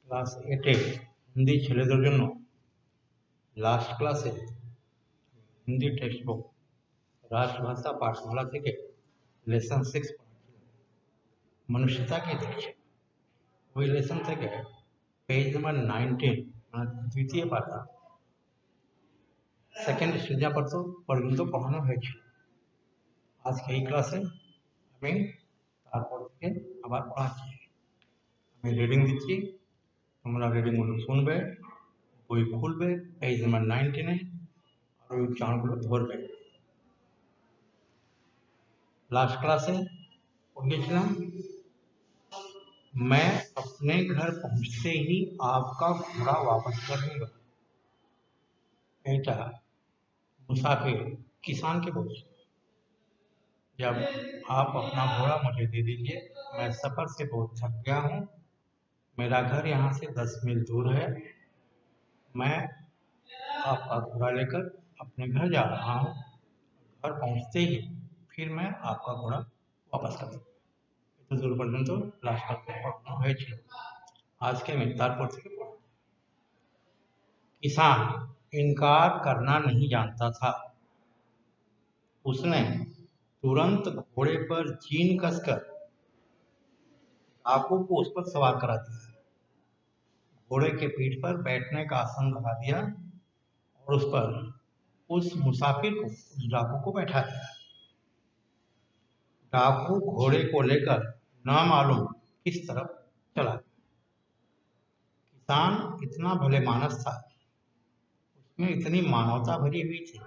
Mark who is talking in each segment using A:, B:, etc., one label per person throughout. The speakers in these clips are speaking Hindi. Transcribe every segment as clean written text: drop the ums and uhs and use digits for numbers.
A: ক্লাস 8 হিন্দি ছেলেদের জন্য লাস্ট ক্লাসে হিন্দি টেক্সট বুক রাষ্ট্রভাষা পাঠशाला থেকে লেসন 6 मनुष्यता की दीक्षा वही लेसन থেকে पेज नंबर 19 द्वितीय पाठा सेकेंड সৃজা পর্যন্ত পড়ানো হয়েছিল। আজকে এই ক্লাসে আমি তারপর থেকে আবার পড়াচ্ছি। আমি রিডিং দিচ্ছি, তোমরা রিডিংগুলো শুনবে, বই খুলবে, পেজ नंबर 19 और उच्चारणগুলো ধরবে। लास्ट क्लासे पढ़िएছিলাম मैं अपने घर पहुंचते ही आपका घोड़ा वापस कर दूंगा। এটা मुसाफिर किसान के बोल, जब आप अपना घोड़ा मुझे दे दीजिए, मैं सफर से बहुत थक गया हूँ, मेरा घर यहाँ से 10 मील दूर है, मैं आपका घोड़ा लेकर अपने घर जा रहा हूँ, घर पहुँचते ही फिर मैं आपका घोड़ा वापस कर दूँगा। तो दूर पर्यंत लास्ट पढ़ाনো হয়েছিল। আজকে আমি তারপর থেকে পড়ব। किसान इनकार करना नहीं जानता था, उसने तुरंत घोड़े पर जीन कसकर डाकू को उस पर सवार करा दिया। घोड़े के पीठ पर बैठने का आसन लगा दिया और उस पर उस मुसाफिर को, उस डाकू को बैठा दिया। डाकू घोड़े को लेकर न मालूम किस तरफ चला। किसान इतना भले मानस था, उसमें इतनी मानवता भरी हुई थी,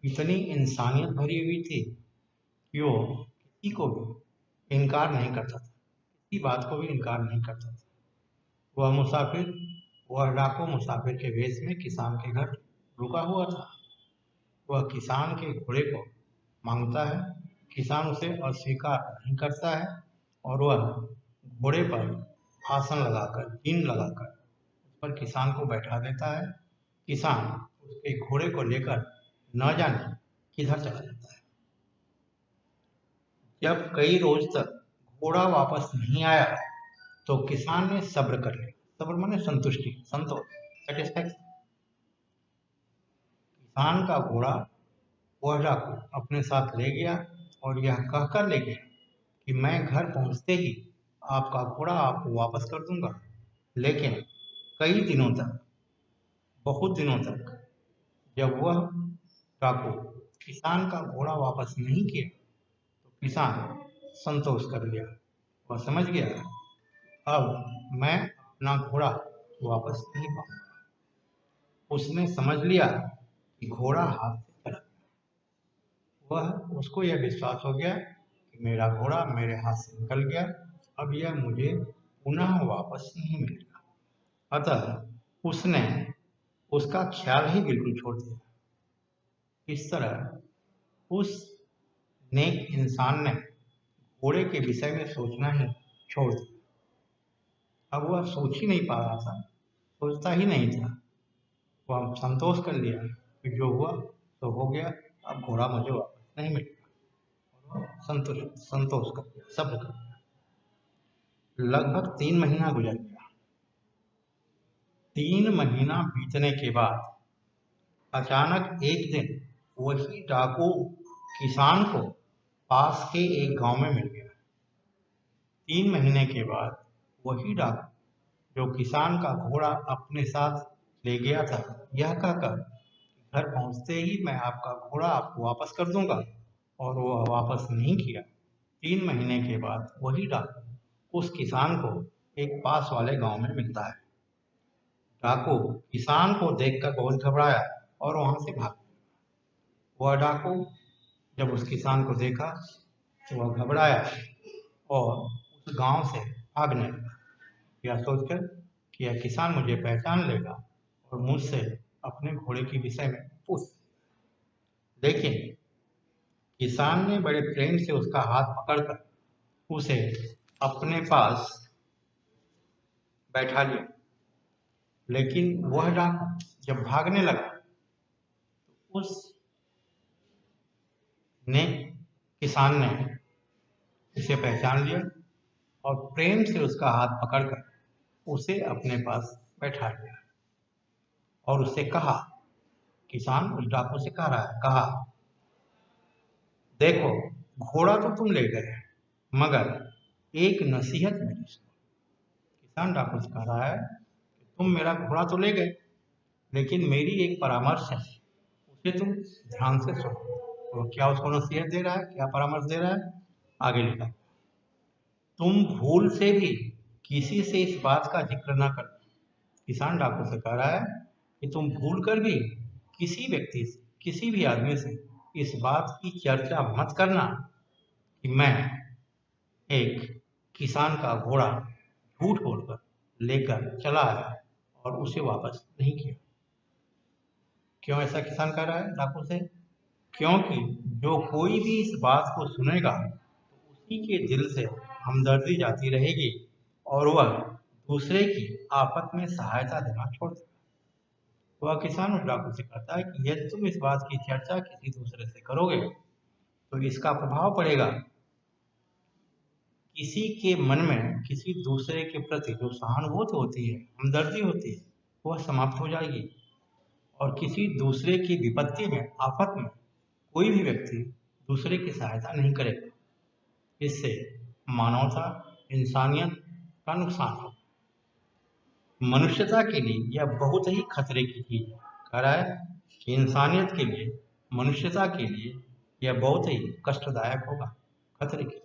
A: इतनी इंसानियत भरी हुई थी कि वो किसी को भी इनकार नहीं करता था, किसी बात को भी इनकार नहीं करता था। वह मुसाफिर, वह डाकू मुसाफिर के वेश में किसान के घर रुका हुआ था। वह किसान के घोड़े को मांगता है, किसान उसे अस्वीकार नहीं करता है और वह घोड़े पर आसन लगाकर, जीन लगाकर उस पर किसान को बैठा देता है। किसान उसके घोड़े को लेकर न जाने किधर चला जाता है। जब कई रोज तक घोड़ा वापस नहीं आया तो किसान ने सब्र कर लिया। सब्र माने संतुष्टि, संतोष, सेटिस्फैक्शन। किसान का घोड़ा वह डाकू अपने साथ ले गया और यह कहकर ले गया कि मैं घर पहुंचते ही आपका घोड़ा आपको वापस कर दूंगा। लेकिन कई दिनों तक, बहुत दिनों तक जब वह डाकू किसान का घोड़ा वापस नहीं किया तो किसान संतोष कर लिया। वह समझ गया अब मैं अपना घोड़ा वापस नहीं पाऊंगा। उसने समझ लिया कि घोड़ा हाथ से चला गया। वह, उसको यह विश्वास हो गया कि मेरा घोड़ा मेरे हाथ से निकल गया, अब यह मुझे पुनः वापस नहीं मिलेगा। अतः उसने उसका ख्याल ही बिल्कुल छोड़ दिया। इस तरह उस नेक इंसान ने घोड़े के विषय में सोचना ही छोड़ दिया। अब वह सोच ही नहीं पा रहा था, सोचता ही नहीं था। वह संतोष कर लिया कि जो हुआ तो हो गया, अब घोड़ा मुझे वापस नहीं मिलेगा। संतोष कर लिया, सब्र कर लिया। लगभग 3 महीना गुजर गया। 3 महीना बीतने के बाद अचानक एक दिन वही डाकू किसान को पास के एक गांव में मिल गया। 3 महीने के बाद वही डाकू जो किसान का घोड़ा अपने साथ ले गया था, यह कहकर घर पहुंचते ही मैं आपका घोड़ा आपको वापस कर दूंगा, और वह वापस नहीं किया। 3 महीने के बाद वही डाकू उस किसान को एक पास वाले गांव में मिलता है। डाकू किसान को देखकर बहुत घबराया और वहां से भाग गया। वह डाकू जब उस किसान को देखा तो वह घबराया और उस गांव से भागने लगा, यह सोचकर कि यह किसान मुझे पहचान लेगा और मुझसे अपने घोड़े के विषय में पूछ। लेकिन किसान ने बड़े प्रेम से उसका हाथ पकड़कर उसे अपने पास बैठा लिया। लेकिन वह डाकू जब भागने लगा तो उस किसान ने उसे पहचान लिया और प्रेम से उसका हाथ पकड़कर उसे अपने पास बैठा लिया और उससे कहा, किसान उस डाकू से कह रहा है, कहा, देखो, घोड़ा तो तुम ले गए, मगर एक नसीहत मेरी सुनो। किसान डाकू से कह रहा है कि तुम मेरा घोड़ा तो ले गए, लेकिन मेरी एक परामर्श है, उसे तुम ध्यान से सुनो। तो क्या उसको नसीहत दे रहा है, क्या परामर्श दे रहा है? आगे लिखा, तुम भूल से भी किसी से इस बात का जिक्र ना करना। किसान डाकू से कह रहा है कि तुम भूल कर भी किसी व्यक्ति से, किसी भी आदमी से इस बात की चर्चा मत करना कि मैं एक किसान का घोड़ा झूठ बोलकर लेकर चला आया और उसे वापस नहीं किया। क्यों ऐसा किसान कह रहा है डाकू से? क्योंकि जो कोई भी इस बात को सुनेगा तो उसी के दिल से हमदर्दी जाती रहेगी और वह दूसरे की आफत में सहायता देना छोड़ देगा। वह किसान उस डाकू से कहता है कि यदि तुम इस बात की चर्चा किसी दूसरे से करोगे तो इसका प्रभाव पड़ेगा, किसी के मन में किसी दूसरे के प्रति जो सहानुभूति होती है, हमदर्दी होती है, वह समाप्त हो जाएगी और किसी दूसरे की विपत्ति में, आफत में कोई भी व्यक्ति दूसरे की सहायता नहीं करेगा। इससे मानवता, इंसानियत का नुकसान हो। मनुष्यता के लिए यह बहुत ही खतरे की चीज है। कह रहा है कि इंसानियत के लिए, मनुष्यता के लिए यह बहुत ही कष्टदायक होगा, खतरे की।